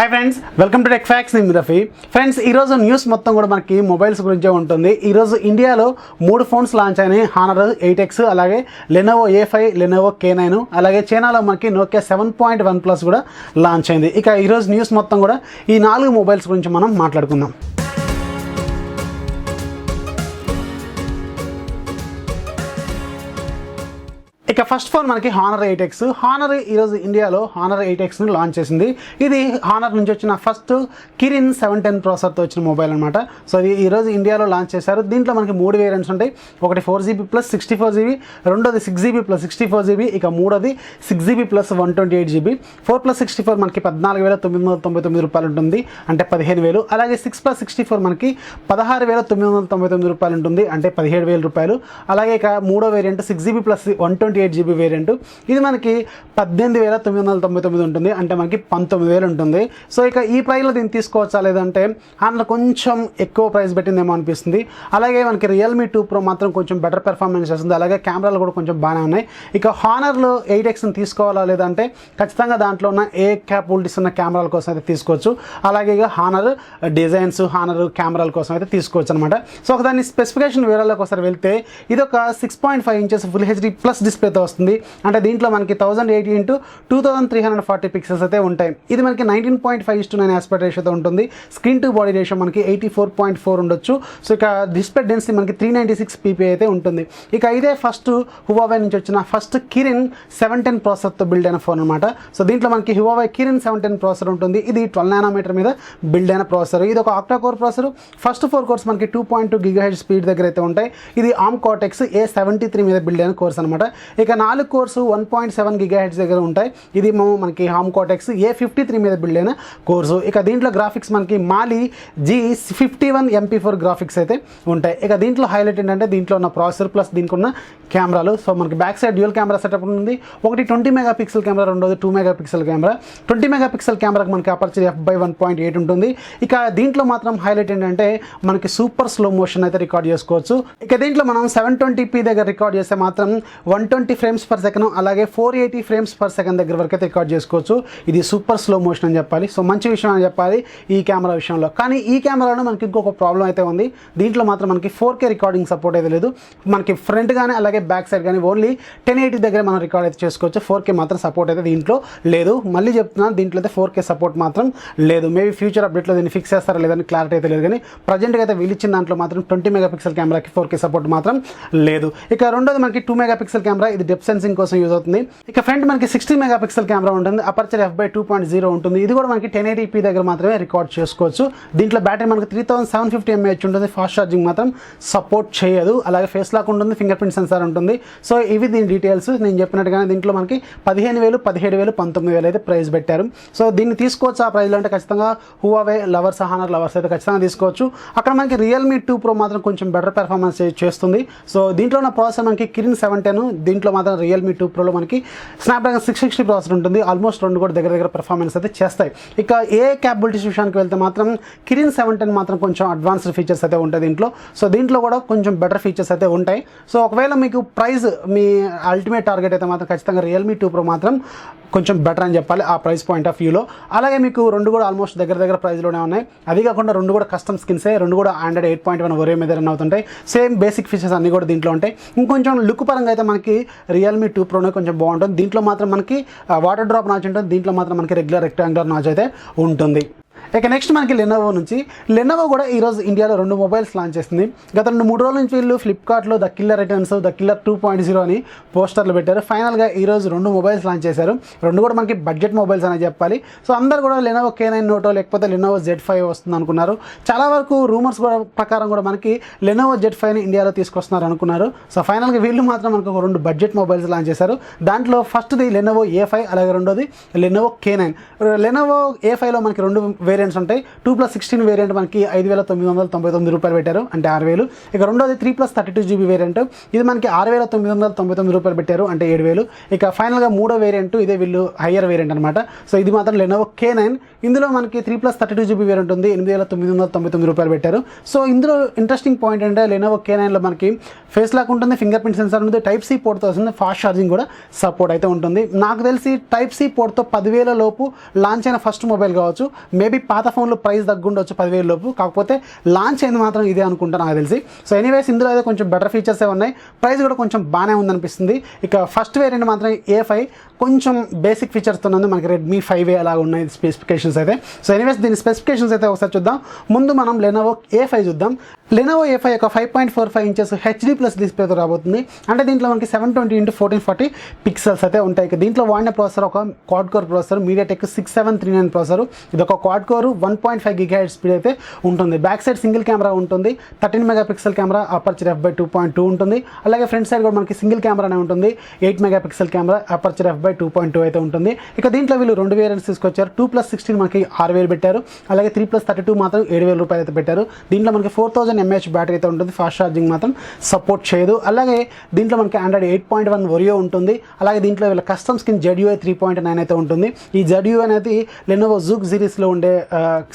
Hi friends, welcome to tech fax. నేను Rafi. Friends, ఈరోజు news మొత్తం కూడా మనకి మొబైల్స్ గురించే ఉంటుంది. ఈరోజు ఇండియాలో 3 ఫోన్స్ లాంచ్ అయినాయి. హానర్ 8X, అలాగే లెనోవో A5, లెనోవో K9, అలాగే చైనాలో మనకి నోకియా 7.1 Plus కూడా లాంచ్ అయింది. ఇక ఈరోజు న్యూస్ మొత్తం కూడా ఈ 4 మొబైల్స్ గురించి మనం మాట్లాడుకుందాం. ఇక ఫస్ట్ ఫోన్ మనకి హానర్ 8X. హానర్ ఈరోజు ఇండియాలో హానర్ 8Xని లాంచ్ చేసింది. ఇది హానర్ నుంచి వచ్చిన ఫస్ట్ కిరిన్ 710 ప్రాసెసర్తో వచ్చిన మొబైల్ అనమాట. సో ఇది ఈరోజు ఇండియాలో లాంచ్ చేశారు. దీంట్లో మనకి 3 వేరియంట్స్ ఉంటాయి. ఒకటి 4GB + 64GB, రెండోది 6GB + 64GB, ఇక మూడోది 6GB + 128GB. 4+64 మనకి 14,999 రూపాయలు ఉంటుంది, అంటే 15,000. అలాగే 6+64 మనకి 16,999 రూపాయలు ఉంటుంది, అంటే 17,000 రూపాయలు. అలాగే ఇక మూడో వేరియంట్ 6GB + 128GB వేరియంట్, ఇది మనకి 18,999 ఉంటుంది, అంటే మనకి 19,000 ఉంటుంది. సో ఇక ఈ ప్రైస్లో దీన్ని తీసుకోవచ్చా లేదంటే అందులో కొంచెం ఎక్కువ ప్రైస్ పెట్టిందేమో అనిపిస్తుంది. అలాగే మనకి రియల్మీ 2 Pro మాత్రం కొంచెం బెటర్ పెర్ఫార్మెన్స్ చేస్తుంది, అలాగే కెమెరాలు కూడా కొంచెం బాగానే ఉన్నాయి. ఇక హానర్లో 8Xని తీసుకోవాలా లేదంటే ఖచ్చితంగా దాంట్లో ఉన్న ఏ క్యాపబిలిటీస్ ఉన్న కెమెరాల కోసం అయితే తీసుకోవచ్చు. అలాగే ఇక హానర్ డిజైన్స్, హానర్ కెమెరాల కోసం అయితే తీసుకోవచ్చు అనమాట. సో ఒక దాని స్పెసిఫికేషన్ వివరాలకు ఒకసారి వెళ్తే, ఇది ఒక 6.5 ఇంచెస్ ఫుల్ హెచ్డి ప్లస్ డిస్ప్లేతో వస్తుంది. అంటే దీంట్లో మనకి 1080 x 2340 పిక్సెల్స్ అయితే ఉంటాయి. ఇది మనకి 19.5:9 ఆస్పెక్ట్ రేషియోతో ఉంటుంది. స్క్రీన్ టు బాడీ రేషియో మనకి 84.4 ఉండొచ్చు. సో ఇక డిస్ప్లే డెన్సిటీ మనకి 396 ppi అయితే ఉంటుంది. ఇక ఇదే ఫస్ట్ హువావే నుంచి వచ్చిన ఫస్ట్ కిరిన్ 710 ప్రాసెసర్తో బిల్డ్ అయిన ఫోన్ అనమాట. సో దీంట్లో మనకి హువావే కిరిన్ 710 ప్రాసెసర్ ఉంటుంది. ఇది 12 nm మీద బిల్డ్ అయిన ప్రాసెసర్. ఇది ఒక octa core processor. First 4 course మనకి 2.2 GHz స్పీడ్ దగ్గర అయితే ఉంటాయి. ఇది ARM Cortex A73 మీద బిల్డ్ అయిన కోర్స్ అనమాట. ఇక 4 కోర్స్ 1.7 GHz దగ్గర ఉంటాయి. ఇది మనకి ARM Cortex A53 మీద బిల్డ్ అయిన కోర్సు. ఇక దీంట్లో గ్రాఫిక్స్ మనకి మాలి G51 MP4 గ్రాఫిక్స్ అయితే ఉంటాయి. ఇక దీంట్లో హైలైట్ ఏంటంటే దీంట్లో ఉన్న ప్రాసెసర్ ప్లస్ దీనికి ఉన్న కెమెరాలు. సో మనకి back side dual camera setup ఉంది. ఒకటి 20 మెగాపిక్సెల్ కెమెరా, రెండోది 2 మెగాపిక్సెల్ కెమెరా. 20 మెగాపిక్సెల్ కెమెరాకి మనకి అపర్చర్ f/1.8 ఉంటుంది. ఇక దీంట్లో మాత్రం హైలైట్ ఏంటంటే మనకి సూపర్ స్లో మోషన్ అయితే రికార్డ్ చేసుకోవచ్చు. ఇక దీంట్లో మనం 720p దగ్గర రికార్డ్ చేస్తే మాత్రం 120 frames per second, అలాగే 480 frames per second దగ్గర వరకు అయితే రికార్డ్ చేసుకోవచ్చు. ఇది సూపర్ స్లో మోషన్ అని చెప్పాలి. సో మంచి విషయం అని చెప్పాలి ఈ కెమెరా విషయంలో. కానీ ఈ కెమెరాలో మనకి ఇంకొక ప్రాబ్లం అయితే ఉంది. దీంట్లో మాత్రం మనకి 4K రికార్డింగ్ సపోర్ట్ అయితే లేదు. మనకి ఫ్రంట్ కానీ అలాగే బ్యాక్ సైడ్ కానీ ఓన్లీ 1080 దగ్గర మనం రికార్డ్ అయితే చేసుకోవచ్చు. 4K మాత్రం సపోర్ట్ అయితే దీంట్లో లేదు. మళ్ళీ చెప్తున్నాను, దీంట్లో అయితే 4K సపోర్ట్ మాత్రం లేదు. మేబీ ఫ్యూచర్ అప్డేట్లో దీన్ని ఫిక్స్ చేస్తారా లేదని క్లారిటీ అయితే లేదు. కానీ ప్రజెంట్గా అయితే వీళ్ళు ఇచ్చిన దాంట్లో మాత్రం 20 మెగాపిక్సెల్ కెమెరాకి 4K సపోర్ట్ మాత్రం లేదు. ఇక రెండోది మనకి 2 మెగాపిక్సెల్ కెమెరా. ఇది డెప్త్ సెన్సింగ్ కోసం యూజ్ అవుతుంది. ఇక ఫ్రంట్ మనకి 60 మెగాపిక్సెల్ కెమెరా ఉంటుంది. అపర్చర్ f/2.0 ఉంటుంది. ఇది కూడా మనకి 1080p దగ్గర మాత్రమే రికార్డ్ చేసుకోవచ్చు. దీంట్లో బ్యాటరీ మనకి 3750 mAh ఉంటుంది. ఫాస్ట్ ఛార్జింగ్ మాత్రం సపోర్ట్ చేయదు. అలాగే ఫేస్ లాక్ ఉంటుంది, ఫింగర్ ప్రింట్ సెన్సార్ ఉంటుంది. సో ఇవి దీని డీటెయిల్స్. నేను చెప్పినట్టుగానే దీంట్లో మనకి 15,000, 17,000, 19,000 అయితే ప్రైస్ పెట్టారు. సో దీన్ని తీసుకోవచ్చు ఆ ప్రైస్లో అంటే ఖచ్చితంగా హువావే లవర్స్, హానర్ లవర్స్ అయితే ఖచ్చితంగా తీసుకోవచ్చు. అక్కడ మనకి రియల్మీ 2 Pro మాత్రం కొంచెం బెటర్ పెర్ఫార్మెన్స్ చేస్తుంది. సో దీంట్లో ఉన్న ప్రాసెసర్ మనకి కిరిన్ 710, దీంట్లో మాత్రం రియల్మీ 2 Proలో మనకి స్నాప్డ్రాగన్ 660 ప్రాసెసర్ ఉంటుంది. ఆల్మోస్ట్ రెండు కూడా దగ్గర పెర్ఫార్మెన్స్ అయితే చేస్తాయి. ఇక ఏ క్యాపబిలిటీస్ విషయానికి వెళ్తే మాత్రం కిరిన్ 710 మాత్రం కొంచెం అడ్వాన్స్డ్ ఫీచర్స్ అయితే ఉంటాయి దీంట్లో. సో దీంట్లో కూడా కొంచెం బెటర్ ఫీచర్స్ అయితే ఉంటాయి. సో ఒకవేళ మీకు ప్రైస్ మీ అల్టిమేట్ టార్గెట్ అయితే మాత్రం ఖచ్చితంగా రియల్మీ 2 Pro మాత్రం కొంచెం బెటర్ అని చెప్పాలి ఆ ప్రైస్ పాయింట్ ఆఫ్ వ్యూలో. అలాగే మీకు రెండు కూడా ఆల్మోస్ట్ దగ్గర ప్రైస్లోనే ఉన్నాయి. అది కాకుండా రెండు కూడా కస్టమ్ స్కిన్సే, రెండు కూడా Android 8.1 ఒరే మీద రన్ అవుతుంటాయి. సేమ్ బేసిక్ ఫీచర్స్ అన్నీ కూడా దీంట్లో ఉంటాయి. ఇంకొంచెం లుక్ పరంగా అయితే మనకి రియల్మీ 2 Proనే కొంచెం బాగుంటుంది. దీంట్లో మాత్రం మనకి వాటర్ డ్రాప్ నాచ్ ఉంటుంది. దీంట్లో మాత్రం మనకి రెగ్యులర్ రెక్టాంగులర్ నాచ్ అయితే ఉంటుంది. ఇక నెక్స్ట్ మనకి లెనోవో నుంచి. లెనోవో కూడా ఈరోజు ఇండియాలో 2 మొబైల్స్ లాంచ్ చేస్తుంది. గత 2-3 రోజుల నుంచి వీళ్ళు ఫ్లిప్కార్ట్లో the killer returns, the killer 2.0 అని పోస్టర్లు పెట్టారు. ఫైనల్గా ఈరోజు 2 మొబైల్స్ లాంచ్ చేశారు. రెండు కూడా మనకి బడ్జెట్ మొబైల్స్ అని చెప్పాలి. సో అందరు కూడా లెనోవో K9 నోటో లేకపోతే లెనోవో Z5 వస్తుంది అనుకున్నారు. చాలా వరకు రూమర్స్ కూడా ప్రకారం కూడా మనకి లెనోవో Z5ని ఇండియాలో తీసుకొస్తున్నారు అనుకున్నారు. సో ఫైనల్గా వీళ్ళు మాత్రం మనకు 2 బడ్జెట్ మొబైల్స్ లాంచ్ చేశారు. దాంట్లో ఫస్ట్ది లెనోవో A5, అలాగే రెండోది లెనోవో K9. లెనోవో A5లో మనకి 2 వేరియంట్స్ ఉంటాయి. 2+16 వేరియంట్ మనకి 5,999 రూపాయలు పెట్టారు, అంటే 6,000. ఇక రెండోది 3+32 GB వేరియంట్, ఇది మనకి 6,999 రూపాయలు పెట్టారు, అంటే 7,000. ఇక ఫైనల్గా మూడో వేరియంట్ ఇదే వీళ్ళు హయ్యర్ వేరియంట్ అనమాట. సో ఇది మాత్రం లెనోవో K9, ఇందులో మనకి 3+32 GB వేరియంట్ ఉంది, 8,999 రూపాయలు పెట్టారు. సో ఇందులో ఇంట్రెస్టింగ్ పాయింట్ అంటే లెనోవో K9లో మనకి ఫేస్ లాక్ ఉంటుంది, ఫింగర్ ప్రింట్ సెన్సార్ ఉంటుంది, టైప్ సి పోర్ట్తో వస్తుంది, ఫాస్ట్ ఛార్జింగ్ కూడా సపోర్ట్ అయితే ఉంటుంది. నాకు తెలిసి టైప్ సి పోర్ట్తో 10,000 లోపు లాంచ్ అయిన ఫస్ట్ మొబైల్ కావచ్చు. మేబీ పాత ఫోన్లో ప్రైస్ తగ్గుండొచ్చు 10,000 లోపు, కాకపోతే లాంచ్ అయింది మాత్రం ఇదే అనుకుంటా నాకు తెలిసి. సో ఎనీవేస్ ఇందులో అయితే కొంచెం బెటర్ ఫీచర్సే ఉన్నాయి, ప్రైస్ కూడా కొంచెం బాగానే ఉందనిపిస్తుంది. ఇక ఫస్ట్ వేరియంట్ మాత్రం A5 కొంచెం బేసిక్ ఫీచర్స్తో ఉంది, మనకి రెడ్మీ 5A అలా ఉన్నాయి స్పెసిఫికేషన్స్ అయితే. సో ఎనీవేస్ దీని స్పెసిఫికేషన్స్ అయితే ఒకసారి చూద్దాం. ముందు మనం లెనోవో A5 చూద్దాం. లెనోవో A5 యొక్క 5.45 ఇంచెస్ HD+ డిస్ప్లేతో రాబోతుంది. అంటే దీంట్లో మనకి 720x1440 పిక్సెల్స్ అయితే ఉంటాయి. దీంట్లో వాడిన ప్రాసెసర్ ఒక quad core processor, MediaTek 6739 processor. ఇది ఒక క్వాడ్ కోర్ 1.5 GHz స్పీడ్ అయితే ఉంటుంది. బ్యాక్ సైడ్ సింగిల్ కెమెరా ఉంటుంది, 13 మెగాపిక్సెల్ కెమెరా, అపర్చర్ f/2.2 ఉంటుంది. అలాగే ఫ్రంట్ సైడ్ కూడా మనకి సింగిల్ కెమెరానే ఉంటుంది, 8 మెగాపిక్సెల్ కెమెరా, అపర్చర్ f/2.2 అయితే ఉంటుంది. ఇక దీంట్లో వీళ్ళు 2 వేరియంట్స్ తీసుకొచ్చారు. 2+16 మనకి 6,000 పెట్టారు, అలాగే 3+32 మాత్రం 7,000 రూపాయలు అయితే పెట్టారు. దీంట్లో మనకి 4000 mAh బ్యాటరీ అయితే ఉంటుంది, ఫాస్ట్ ఛార్జింగ్ మాత్రం సపోర్ట్ చేయదు. అలాగే దీంట్లో మనకి Android 8.1 Oreo ఉంటుంది. అలాగే దీంట్లో వీళ్ళ కస్టమ్ స్కిన్ ZUI 3.9 అయితే ఉంటుంది. ఈ ZUI అనేది లెనోవో జూక్ సిరీస్లో ఉండే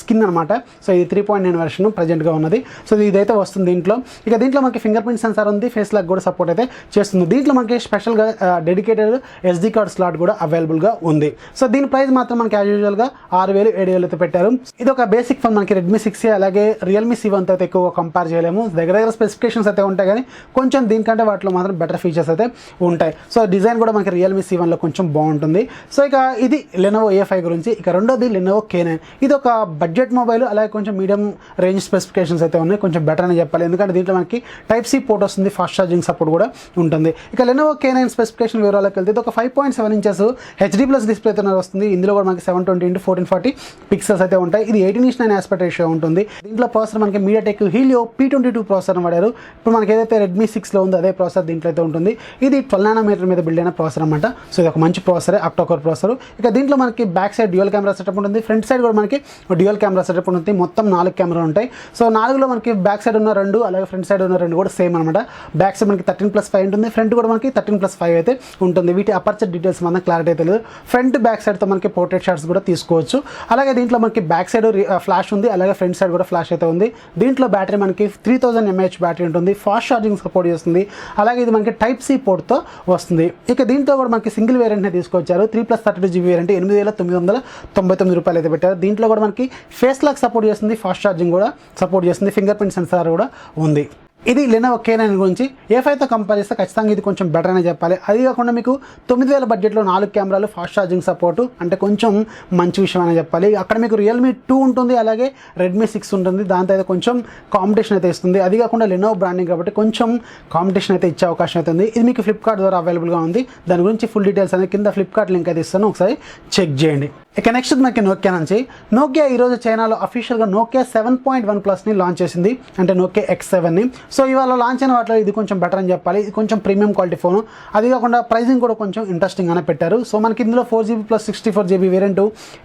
స్కిన్ అనమాట. సో ఇది 3.9 వెర్షన్ ప్రజెంట్గా ఉన్నది. సో ఇదైతే వస్తుంది దీంట్లో. ఇక దీంట్లో మనకి ఫింగర్ ప్రింట్ సెన్సార్ ఉంది, ఫేస్ లాక్ కూడా సపోర్ట్ అయితే చేస్తుంది. దీంట్లో మనకి స్పెషల్గా డెడికేటెడ్ SD కార్డ్ స్లాట్ కూడా అవైలబుల్గా ఉంది. సో దీని ప్రైస్ మాత్రం మనకి యాజ్ యూజువల్గా 6,000 7,000 అయితే పెట్టారు. ఇది ఒక బేసిక్ ఫోన్, మనకి రెడ్మీ 6A అలాగే రియల్మీ C1 అయితే ఎక్కువ కంపేర్ చేయలేము. దగ్గర స్పెసిఫికేషన్స్ అయితే ఉంటాయి, కానీ కొంచెం దీనికంటే వాటిలో మాత్రం బెటర్ ఫీచర్స్ అయితే ఉంటాయి. సో డిజైన్ కూడా మనకి రియల్మీ C1లో కొంచెం బాగుంటుంది. సో ఇక ఇది లెనోవో A5 గురించి. ఇక రెండోది లెనోవో K9, ఇది ఒక బడ్జెట్ మొబైల్, అలాగే కొంచెం మీడియం రేంజ్ స్పెసిఫికేషన్స్ అయితే ఉన్నాయి, కొంచెం బెటర్ అని చెప్పాలి. ఎందుకంటే దీంట్లో మనకి టైప్ సి పోర్ట్ వస్తుంది, ఫాస్ట్ ఛార్జింగ్ సపోర్ట్ కూడా ఉంటుంది. ఇక లెనోవో K9 స్పెసిఫికేషన్ వివరాలకు వెళ్తే ఇది ఒక 5.7 ఇంచెస్ HD+ డిస్ప్లేతో వస్తుంది. ఇందులో కూడా మనకి 720x1440 పిక్సెల్స్ అయితే ఉంటాయి. ఇది 18:9 ఆస్పెక్ట్ రేషియో ఉంటుంది. దీంట్లో ప్రాసెసర్ మనకి MediaTek Helio P22 ప్రాసెసర్ వాడారు. ఇప్పుడు మనకి ఏదైతే రెడ్మీ 6లో ఉందో అదే ప్రాసెసర్ దీంట్లో అయితే ఉంటుంది. ఇది 12 nm మీద బిల్డ్ అయిన ప్రాసెసర్ అనమాట. సో ఇది ఒక మంచి ప్రాసెసర్, అక్టోకోర్ ప్రాసెసర్. ఇక దీంట్లో మనకి back side dual camera setup ఉంటుంది, ఫ్రంట్ సైడ్ కూడా మనకి డ్యూయల్ కెమెరా సెటప్ ఉంటుంది. మొత్తం 4 కెమెరాలు ఉంటాయి. సో 4లో మనకి బ్యాక్ సైడ్ ఉన్న 2 అలాగే ఫ్రంట్ సైడ్ ఉన్న 2 కూడా సేమ్ అనమాట. బ్యాక్ సైడ్ మనకి 13+5 ఉంటుంది, ఫ్రంట్ కూడా మనకి 13+5 అయితే ఉంటుంది. వీటి అపర్చర్ డీటెయిల్స్ మన క్లారిటీ అయితే లేదు. ఫ్రంట్ బ్యాక్ సైడ్తో మనకి పోర్ట్రేట్ షాట్స్ కూడా తీసుకోవచ్చు. అలాగే దీంట్లో మనకి బ్యాక్ సైడ్ ఫ్లాష్ ఉంది, అలాగే ఫ్రంట్ సైడ్ కూడా ఫ్లాష్ అయితే ఉంది. దీంట్లో బ్యాటరీ మనకి 3000 mAh బ్యాటరీ ఉంటుంది, ఫాస్ట్ ఛార్జింగ్ సపోర్ట్ చేస్తుంది. అలాగే ఇది మనకి టైప్ సి పోర్ట్తో వస్తుంది. ఇక దీంట్లో కూడా మనకి సింగిల్ వేరియంట్ని తీసుకొచ్చారు. 3+32 GB వేరియంట్ 8,999 రూపాయలు అయితే పెట్టారు. దీంట్లో కూడా మనకి ఫేస్ లాక్ సపోర్ట్ చేస్తుంది, ఫాస్ట్ ఛార్జింగ్ కూడా సపోర్ట్ చేస్తుంది, ఫింగర్ ప్రింట్ సెన్సార్ కూడా ఉంది. ఇది లెనోవో K9 గురించి. A5తో కంపేర్ చేస్తే ఖచ్చితంగా ఇది కొంచెం బెటర్ అనే చెప్పాలి. అది కాకుండా మీకు 9,000 బడ్జెట్లో 4 కెమెరాలు, ఫాస్ట్ ఛార్జింగ్ సపోర్టు, అంటే కొంచెం మంచి విషయం అని చెప్పాలి. అక్కడ మీకు రియల్మీ 2 ఉంటుంది, అలాగే రెడ్మీ 6 ఉంటుంది. దాంతో అయితే కొంచెం కాంపిటీషన్ అయితే ఇస్తుంది. అది కాకుండా లెనోవో బ్రాండింగ్ కాబట్టి కొంచెం కాంపిటీషన్ అయితే ఇచ్చే అవకాశం అయితే ఉంది. ఇది మీకు ఫ్లిప్కార్ట్ ద్వారా అవైలబుల్గా ఉంది. దాని గురించి ఫుల్ డీటెయిల్స్ అనేది కింద ఫ్లిప్కార్ట్ లింక్ అయితే ఇస్తాను, ఒకసారి చెక్ చేయండి. ఇక నెక్స్ట్ మనకి నోకియా నుంచి. నోకియా ఈరోజు చైనాలో అఫీషియల్గా నోకియా 7.1+ని లాంచ్ చేసింది, అంటే నోకియా X7ని. సో ఇవాళ లాంచ్ అయిన వాటిలో ఇది కొంచెం బెటర్ అని చెప్పాలి. ఇది కొంచెం ప్రీమియం క్వాలిటీ ఫోను. అది కాకుండా ప్రైజింగ్ కూడా కొంచెం ఇంట్రెస్టింగ్గానే పెట్టారు. సో మనకి ఇందులో 4GB + 64GB వేరియంట్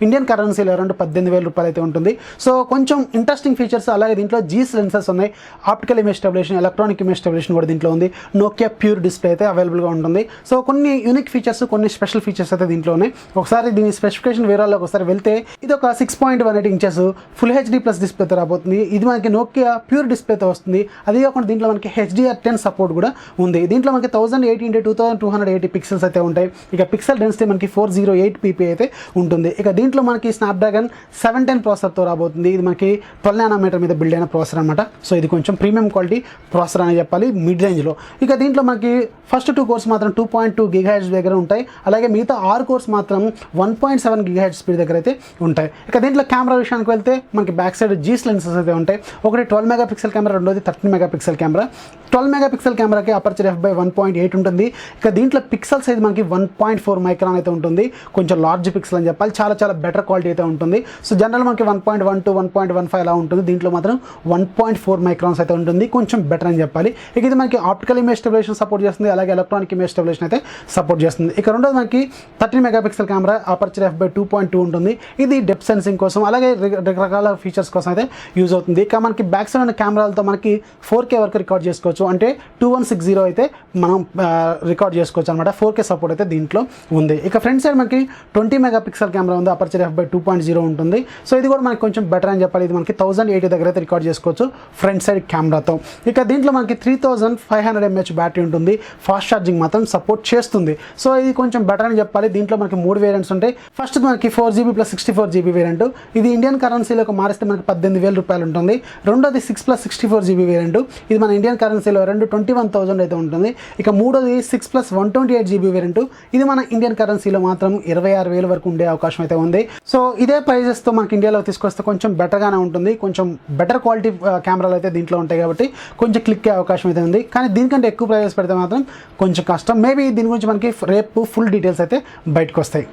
ఇండియన్ కరెన్సీలో అరౌండ్ 18,000 రూపాయలు అయితే ఉంటుంది. సో కొంచెం ఇంట్రెస్టింగ్ ఫీచర్స్. అలాగే దీంట్లో జీస్ లెన్సెస్ ఉన్నాయి, optical image stabilisation, electronic image stabilisation కూడా దీంట్లో ఉంది. నోకియా ప్యూర్ డిస్ప్లే అయితే అవైలబుల్గా ఉంటుంది. సో కొన్ని యూనిక్ ఫీచర్స్, కొన్ని స్పెషల్ ఫీచర్స్ అయితే దీంట్లో ఉన్నాయి. ఒకసారి దీని స్పెసిఫికేషన్ వివరాల్లోకి ఒకసారి వెళ్తే ఇది ఒక 6.18 ఇంచెస్ ఫుల్ HD+ డిస్ప్లేతో రాబోతుంది. ఇది మనకి నోకియా ప్యూర్ డిస్ప్లేతో వస్తుంది. అది కాకుండా దీంట్లో మనకి HDR10 సపోర్ట్ కూడా ఉంది. దీంట్లో మనకి 1080x2280 పిక్సెల్స్ అయితే ఉంటాయి. ఇక పిక్సెల్ డెన్సిటీ మనకి 408 ppi అయితే ఉంటుంది. ఇక దీంట్లో మనకి స్నాప్డ్రాగన్ 710 ప్రాసెసర్తో రాబోతుంది. ఇది మనకి 12 nm మీద బిల్డ్ అయిన ప్రాసెసర్ అనమాట. సో ఇది కొంచెం ప్రీమియం క్వాలిటీ ప్రాసెసర్ అని చెప్పాలి, మిడ్ రేంజ్లో. ఇక దీంట్లో మనకి ఫస్ట్ 2 కోర్స్ మాత్రం 2.2 GHz దగ్గర ఉంటాయి. అలాగే మిగతా 6 కోర్స్ మాత్రం 1.7 GHz స్పీడ్ దగ్గర అయితే ఉంటాయి. ఇక దీంట్లో కెమెరా విషయానికి వెళ్తే మనకి బ్యాక్ సైడ్ జీస్ లెన్సెస్ అయితే ఉంటాయి. ఒకటి 12 మెగాపిక్సెల్ కెమెరా, రెండోది 13 మెగాపిక్సెల్ మెగాపిక్సెల్ కెమెరా. 12 మెగాపిక్సెల్ కెమెరాకి అపర్చర్ f/1.8 ఉంటుంది. ఇక దీంట్లో పిక్సెల్ సైజ్ మనకి 1.4 మైక్రాన్ అయితే ఉంటుంది. కొంచెం లార్జ్ పిక్సెల్ అని చెప్పాలి, చాలా చాలా బెటర్ క్వాలిటీ అయితే ఉంటుంది. సో జనరల్ మనకి 1.12 1.15 అలా ఉంటుంది, దీంట్లో మాత్రం 1.4 మైక్రాన్స్ అయితే ఉంటుంది, కొంచెం బెటర్ అని చెప్పాలి. ఇక ఇది మనకి ఆప్టికల్ ఇమేజ్ స్టెబిలైజేషన్ సపోర్ట్ చేస్తుంది, అలాగే ఎలక్ట్రానిక్ ఇమేజ్ స్టెబిలైజేషన్ అయితే సపోర్ట్ చేస్తుంది. ఇక రెండోది మనకి 13 మెగాపిక్సెల్ కెమెరా అపర్చర్ f/2.2 ఉంటుంది. ఇది డెప్త్ సెన్సింగ్ కోసం అలాగే రకరకాల ఫీచర్స్ కోసం అయితే యూజ్ అవుతుంది. ఇక మనకి బ్యాక్ సైడ్ ఉన్న కెమెరాలతో మనకి 4K వరకు రికార్డ్ చేసుకోవచ్చు, అంటే 2160 అయితే మనం రికార్డ్ చేసుకోవచ్చు అనమాట. 4K సపోర్ట్ అయితే దీంట్లో ఉంది. ఇక ఫ్రంట్ సైడ్ మనకి 20 మెగాపిక్సెల్ కెమెరా ఉంది, అపర్చర్ f/2.0 ఉంటుంది. సో ఇది కూడా మనకి కొంచెం బెటర్ అని చెప్పాలి. ఇది మనకి 1080 దగ్గర అయితే రికార్డ్ చేసుకోవచ్చు ఫ్రంట్ సైడ్ కెమెరాతో. ఇక దీంట్లో మనకి 3500 mAh బ్యాటరీ ఉంటుంది, ఫాస్ట్ ఛార్జింగ్ మాత్రం సపోర్ట్ చేస్తుంది. సో ఇది కొంచెం బెటర్ అని చెప్పాలి. దీంట్లో మనకి 3 వేరియంట్స్ ఉంటాయి. ఫస్ట్ మనకి 4GB + 64GB వేరియంట్, ఇది ఇండియన్ కరెన్సీలోకి మారిస్తే మనకి 18,000 రూపాయలు ఉంటుంది. రెండోది 6+64GB వేరియంట్, ఇది మన ఇండియన్ కరెన్సీలో 21,000 అయితే ఉంటుంది. ఇక మూడోది 6+128GB వేరియంట్, ఇది మన ఇండియన్ కరెన్సీలో మాత్రం 26,000 వరకు ఉండే అవకాశం అయితే ఉంది. సో ఇదే ప్రైజెస్తో మనకి ఇండియాలో తీసుకొస్తే కొంచెం బెటర్గానే ఉంటుంది, కొంచెం బెటర్ క్వాలిటీ కెమెరాలు అయితే దీంట్లో ఉంటాయి కాబట్టి కొంచెం క్లిక్ అయ్యే అవకాశం అయితే ఉంది. కానీ దీనికంటే ఎక్కువ ప్రైజెస్ పెడితే మాత్రం కొంచెం కష్టం. మేబీ దీని గురించి మనకి రేపు ఫుల్ డీటెయిల్స్ అయితే బయటకు వస్తాయి.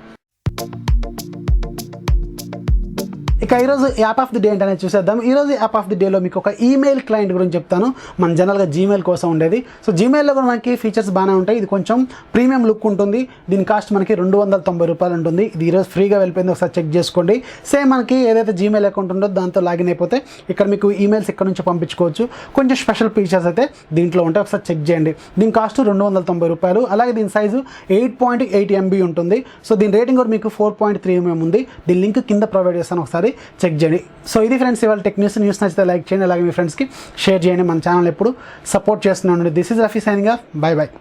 ఇక ఈరోజు యాప్ ఆఫ్ ది డే ఏంటనేది చూసేద్దాం. ఈరోజు యాప్ ఆఫ్ ది డేలో మీకు ఒక ఈమెయిల్ క్లయింట్ గురించి చెప్తాను. మన జనరల్గా జీమెయిల్ కోసం ఉండేది. సో జీమెయిల్లో కూడా మనకి ఫీచర్స్ బాగానే ఉంటాయి. ఇది కొంచెం ప్రీమియం లుక్ ఉంటుంది. దీని కాస్ట్ మనకి 290 రూపాయలు ఉంటుంది. ఇది ఈరోజు ఫ్రీగా వెళ్ళిపోయింది, ఒకసారి చెక్ చేసుకోండి. సేమ్ మనకి ఏదైతే జీమెయిల్ అకౌంట్ ఉందో దాంతో లాగిన్ అయిపోతే ఇక్కడ మీకు ఈమెయిల్స్ ఇక్కడ నుంచి పంపించుకోవచ్చు. కొంచెం స్పెషల్ ఫీచర్స్ అయితే దీంట్లో ఉంటాయి, ఒకసారి చెక్ చేయండి. దీని కాస్ట్ 290 రూపాయలు. అలాగే దీని సైజు 8.8 MB ఉంటుంది. సో దీని రేటింగ్ కూడా మీకు 4.3 mm ఉంది. దీని లింక్ కింద ప్రొవైడ్ చేస్తాను, ఒకసారి చెక్ చేయండి. సో ఇది ఫ్రెండ్స్ ఇవాళ టెక్ న్యూస్ నచ్చితే లైక్ చేయండి, అలాగే మీ ఫ్రెండ్స్కి షేర్ చేయండి. మన ఛానల్ ఎప్పుడు సపోర్ట్ చేస్తున్నాను. This is Rafi signing off. By by.